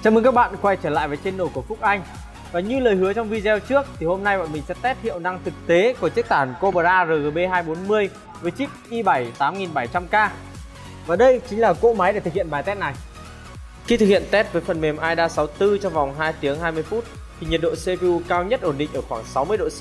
Chào mừng các bạn quay trở lại với channel của Phúc Anh. Và như lời hứa trong video trước thì hôm nay bọn mình sẽ test hiệu năng thực tế của chiếc tản Cobra RGB 240 với chip i7 8700K. Và đây chính là cỗ máy để thực hiện bài test này. Khi thực hiện test với phần mềm IDA 64 trong vòng 2 tiếng 20 phút thì nhiệt độ CPU cao nhất ổn định ở khoảng 60 độ C,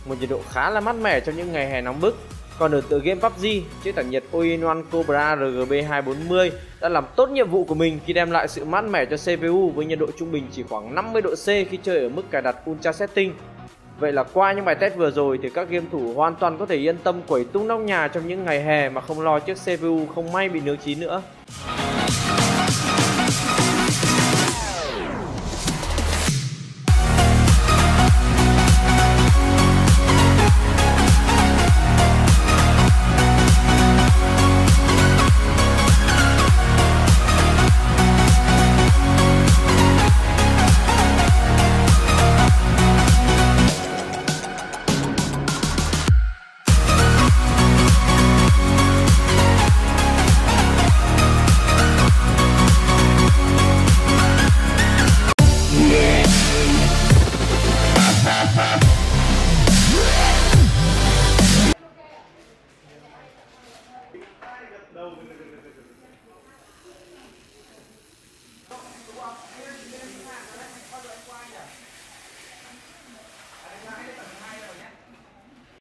một nhiệt độ khá là mát mẻ trong những ngày hè nóng bức. Còn ở tựa game PUBG, chiếc tản nhiệt All-in-One Cobra RGB 240 đã làm tốt nhiệm vụ của mình khi đem lại sự mát mẻ cho CPU với nhiệt độ trung bình chỉ khoảng 50 độ C khi chơi ở mức cài đặt Ultra Setting. Vậy là qua những bài test vừa rồi thì các game thủ hoàn toàn có thể yên tâm quẩy tung nóc nhà trong những ngày hè mà không lo chiếc CPU không may bị nướng chín nữa.